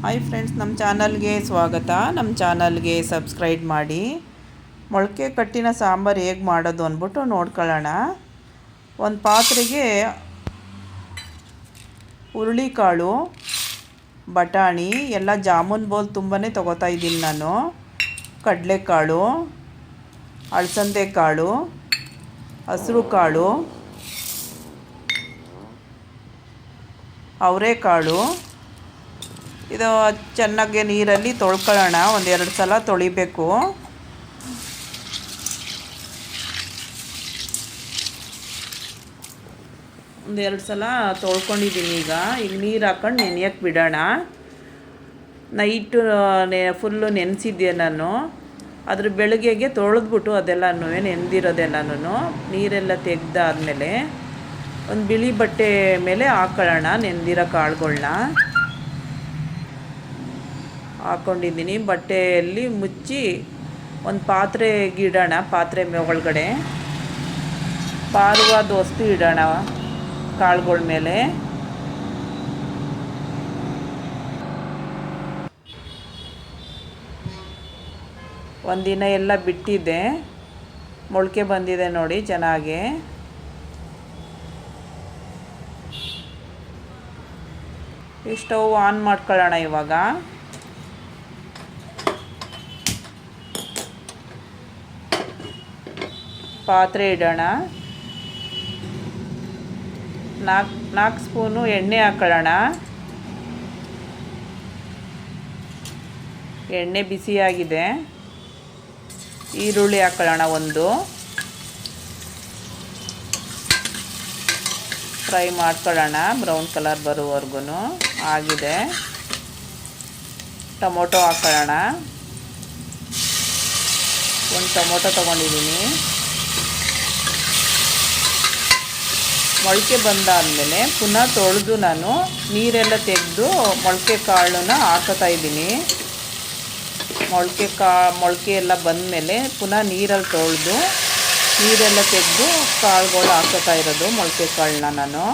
Hi friends, ನಮ್ಮ ಚಾನಲ್ಗೆ ಸ್ವಾಗತ. ನಮ್ಮ ಚಾನಲ್ಗೆ ಸಬ್ಸ್ಕ್ರೈಬ್ ಮಾಡಿ. ಮೊಳಕೆ ಕಟ್ಟಿನ ಸಾಂಬಾರು ಹೇಗೆ ಮಾಡೋದು ಅಂದ್ಬಿಟ್ಟು ನೋಡ್ಕೊಳ್ಳೋಣ. ಒಂದು ಪಾತ್ರೆಗೆ ಹುರುಳಿಕಾಳು, ಬಟಾಣಿ ಎಲ್ಲ ಜಾಮೂನ್ ಬೌಲ್ ತುಂಬಾ ತೊಗೋತಾ ಇದ್ದೀನಿ ನಾನು. ಕಡಲೆಕಾಳು, ಅಲಸಂದೆ ಕಾಳು, ಹಸಿರು ಕಾಳು, ಅವರೆಕಾಳು. ಇದು ಚೆನ್ನಾಗಿ ನೀರಲ್ಲಿ ತೊಳ್ಕೊಳ್ಳೋಣ. ಒಂದೆರಡು ಸಲ ತೊಳಿಬೇಕು. ಒಂದೆರಡು ಸಲ ತೊಳ್ಕೊಂಡಿದ್ದೀನಿ. ಈಗ ನೀರು ಹಾಕೊಂಡು ನೆನೆಯಕ್ಕೆ ಬಿಡೋಣ. ನೈಟು ಫುಲ್ಲು ನೆನೆಸಿದ್ದೆ ನಾನು. ಅದ್ರ ಬೆಳಗ್ಗೆಗೆ ತೊಳೆದ್ಬಿಟ್ಟು ಅದೆಲ್ಲನೂ ನೆನೆದಿರೋದೆಲ್ಲನೂ ನೀರೆಲ್ಲ ತೆಗೆದಾದ್ಮೇಲೆ ಒಂದು ಬಿಳಿ ಬಟ್ಟೆ ಮೇಲೆ ಹಾಕೊಳ್ಳೋಣ. ನೆನೆದಿರೋ ಕಾಳುಗಳ್ನ ಹಾಕ್ಕೊಂಡಿದ್ದೀನಿ. ಬಟ್ಟೆಯಲ್ಲಿ ಮುಚ್ಚಿ ಒಂದು ಪಾತ್ರೆಗೆ ಇಡೋಣ. ಪಾತ್ರೆ ಒಳಗಡೆ ಪಾರವಾದ ವಸ್ತು ಇಡೋಣ ಕಾಳುಗಳ ಮೇಲೆ. ಒಂದಿನ ಎಲ್ಲ ಬಿಟ್ಟಿದ್ದೆ, ಮೊಳಕೆ ಬಂದಿದೆ ನೋಡಿ ಚೆನ್ನಾಗಿ. ಸ್ಟವ್ ಆನ್ ಮಾಡ್ಕೊಳ್ಳೋಣ. ಇವಾಗ ಪಾತ್ರೆ ಇಡೋಣ. 4 ಸ್ಪೂನು ಎಣ್ಣೆ ಹಾಕೊಳ್ಳೋಣ. ಎಣ್ಣೆ ಬಿಸಿಯಾಗಿದೆ. ಈರುಳ್ಳಿ ಹಾಕೊಳ್ಳೋಣ. ಒಂದು ಫ್ರೈ ಮಾಡ್ಕೊಳ್ಳೋಣ, ಬ್ರೌನ್ ಕಲರ್ ಬರೋವರೆಗೂ. ಆಗಿದೆ. ಟೊಮೊಟೊ ಹಾಕೊಳ್ಳೋಣ. ಒಂದು ಟೊಮೊಟೊ ತೊಗೊಂಡಿದ್ದೀನಿ. ಮೊಳಕೆ ಬಂದಾದಮೇಲೆ ಪುನಃ ತೊಳೆದು ನಾನು ನೀರೆಲ್ಲ ತೆಗೆದು ಮೊಳಕೆ ಕಾಳನ್ನ ಹಾಕೋತಾ ಇದ್ದೀನಿ. ಮೊಳಕೆ ಎಲ್ಲ ಬಂದಮೇಲೆ ಪುನಃ ನೀರಲ್ಲಿ ತೊಳೆದು ನೀರೆಲ್ಲ ತೆಗೆದು ಕಾಳುಗಳು ಹಾಕೋತಾ ಇರೋದು ಮೊಳಕೆ ಕಾಳನ್ನ ನಾನು.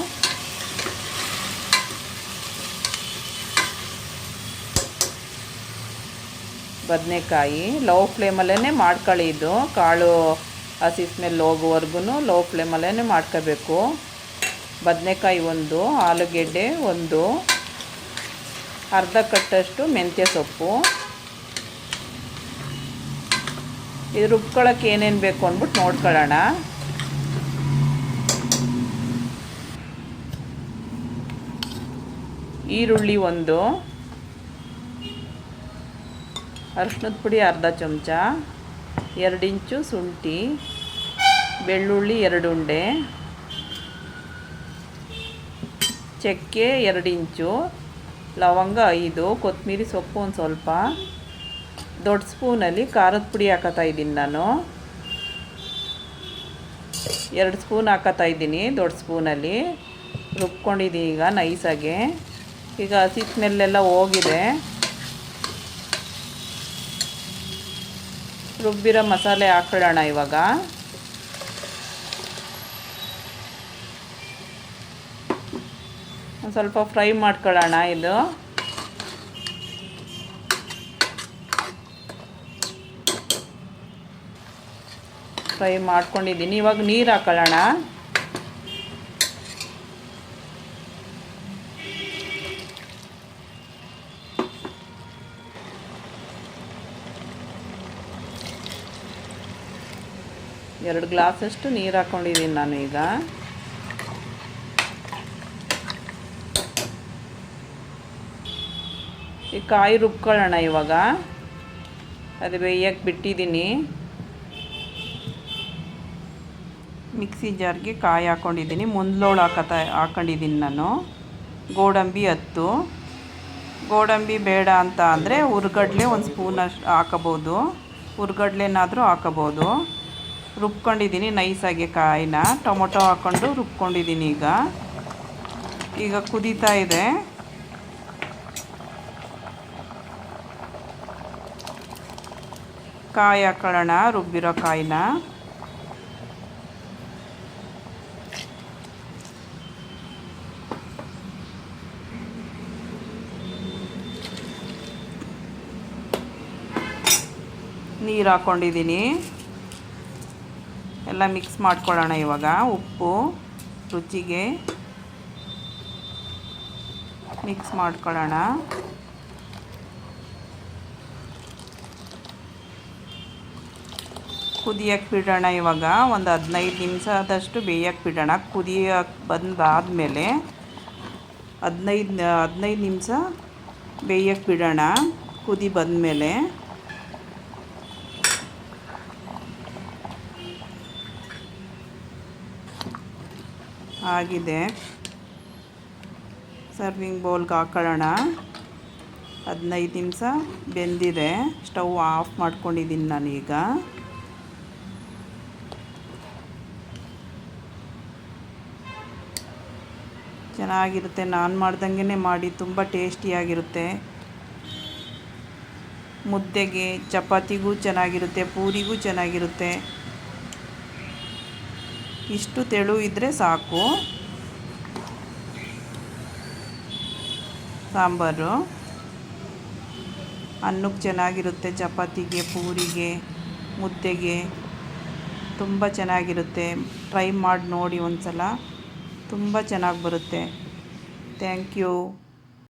ಬದನೆಕಾಯಿ ಲೋ ಫ್ಲೇಮಲ್ಲೇ ಮಾಡ್ಕೊಳ್ಳಿ. ಇದು ಕಾಳು ಹಸಿ ಸ್ಮೆಲ್ ಹೋಗೋವರೆಗೂ ಲೋ ಫ್ಲೇಮಲ್ಲೇ ಮಾಡ್ಕೋಬೇಕು. ಬದನೆಕಾಯಿ ಒಂದು, ಆಲೂಗೆಡ್ಡೆ ಒಂದು, ಅರ್ಧ ಕಟ್ಟಷ್ಟು ಮೆಂತ್ಯ ಸೊಪ್ಪು. ಇದು ರುಬ್ಕೊಳ್ಳೋಕೆ ಏನೇನು ಬೇಕು ಅಂದ್ಬಿಟ್ಟು ನೋಡ್ಕೊಳ್ಳೋಣ. ಈರುಳ್ಳಿ ಒಂದು, ಅರಿಶಿನದ ಪುಡಿ ಅರ್ಧ ಚಮಚ, 2 ಇಂಚು ಶುಂಠಿ, ಬೆಳ್ಳುಳ್ಳಿ 2 ಉಂಡೆ, ಚಕ್ಕೆ 2 ಇಂಚು, ಲವಂಗ 5, ಕೊತ್ತಂಬರಿ ಸೊಪ್ಪು ಒಂದು ಸ್ವಲ್ಪ. ದೊಡ್ಡ ಸ್ಪೂನಲ್ಲಿ ಖಾರದ ಪುಡಿ ಹಾಕೋತಾ ಇದ್ದೀನಿ ನಾನು. 2 ಸ್ಪೂನ್ ಹಾಕೋತಾ ಇದ್ದೀನಿ ದೊಡ್ಡ ಸ್ಪೂನಲ್ಲಿ. ರುಬ್ಕೊಂಡಿದ್ದೀನಿ ಈಗ ನೈಸಾಗೆ. ಈಗ ಹಸಿ ಸ್ಮೆಲ್ಲೆಲ್ಲ ಹೋಗಿದೆ. ರುಬ್ಬಿರೋ ಮಸಾಲೆ ಹಾಕೊಳ್ಳೋಣ ಇವಾಗ. ಒಂದು ಸ್ವಲ್ಪ ಫ್ರೈ ಮಾಡ್ಕೊಳ್ಳೋಣ. ಇದು ಫ್ರೈ ಮಾಡ್ಕೊಂಡಿದ್ದೀನಿ. ಇವಾಗ ನೀರು ಹಾಕೊಳ್ಳೋಣ. ಎರಡು ಗ್ಲಾಸಷ್ಟು ನೀರು ಹಾಕ್ಕೊಂಡಿದ್ದೀನಿ ನಾನು ಈಗ. ಈ ಕಾಯಿ ರುಬ್ಕೊಳ್ಳೋಣ ಇವಾಗ. ಅದು ಬೇಯಕ್ಕೆ ಬಿಟ್ಟಿದ್ದೀನಿ. ಮಿಕ್ಸಿ ಜಾರ್ಗೆ ಕಾಯಿ ಹಾಕ್ಕೊಂಡಿದ್ದೀನಿ. ಮುಂದ್ಲೋಳು ಹಾಕ್ಕೊಂಡಿದ್ದೀನಿ ನಾನು. ಗೋಡಂಬಿ 10. ಗೋಡಂಬಿ ಬೇಡ ಅಂತ ಅಂದರೆ ಹುರ್ಗಡ್ಲೆ 1 ಸ್ಪೂನಷ್ಟು ಹಾಕೋಬೋದು. ಹುರ್ಗಡ್ಲೆನಾದರೂ ಹಾಕೋಬೋದು. ರುಬ್ಕೊಂಡಿದ್ದೀನಿ ನೈಸಾಗಿ ಕಾಯಿನ. ಟೊಮೊಟೊ ಹಾಕ್ಕೊಂಡು ರುಬ್ಕೊಂಡಿದ್ದೀನಿ. ಈಗ ಕುದೀತಾ ಇದೆ. ಕಾಯಿ ಹಾಕೊಳ್ಳೋಣ, ರುಬ್ಬಿರೋ ಕಾಯಿನ. ನೀರು ಹಾಕ್ಕೊಂಡಿದ್ದೀನಿ. ಎಲ್ಲ ಮಿಕ್ಸ್ ಮಾಡ್ಕೊಳ್ಳೋಣ. ಇವಾಗ ಉಪ್ಪು ರುಚಿಗೆ ಮಿಕ್ಸ್ ಮಾಡ್ಕೊಳ್ಳೋಣ. ಕುದಿಯಕ್ಕೆ ಬಿಡೋಣ. ಇವಾಗ ಒಂದು 15 ನಿಮಿಷದಷ್ಟು ಬೇಯಕ್ಕೆ ಬಿಡೋಣ. ಕುದಿಯಕ್ಕೆ ಬಂದಾದಮೇಲೆ 15 ನಿಮಿಷ ಬೇಯಕ್ಕೆ ಬಿಡೋಣ. ಕುದಿ ಬಂದಮೇಲೆ ಆಗಿದೆ. ಸರ್ವಿಂಗ್ ಬೌಲ್ಗೆ ಹಾಕೊಳ್ಳೋಣ. 15 ನಿಮಿಷ ಬೆಂದಿದೆ. ಸ್ಟವ್ ಆಫ್ ಮಾಡ್ಕೊಂಡಿದ್ದೀನಿ ನಾನೀಗ. ಚೆನ್ನಾಗಿರುತ್ತೆ. ನಾನು ಮಾಡ್ದಂಗೆ ಮಾಡಿ, ತುಂಬ ಟೇಸ್ಟಿಯಾಗಿರುತ್ತೆ. ಮುದ್ದೆಗೆ, ಚಪಾತಿಗೂ ಚೆನ್ನಾಗಿರುತ್ತೆ, ಪೂರಿಗೂ ಚೆನ್ನಾಗಿರುತ್ತೆ. ಇಷ್ಟು ತೆಳು ಇದ್ದರೆ ಸಾಕು ಸಾಂಬಾರು. ಅನ್ನಕ್ಕೆ ಚೆನ್ನಾಗಿರುತ್ತೆ, ಚಪಾತಿಗೆ, ಪೂರಿಗೆ, ಮುದ್ದೆಗೆ ತುಂಬ ಚೆನ್ನಾಗಿರುತ್ತೆ. ಟ್ರೈ ಮಾಡಿ ನೋಡಿ ಒಂದು ಸಲ, ತುಂಬ ಚೆನ್ನಾಗಿ ಬರುತ್ತೆ. Thank you.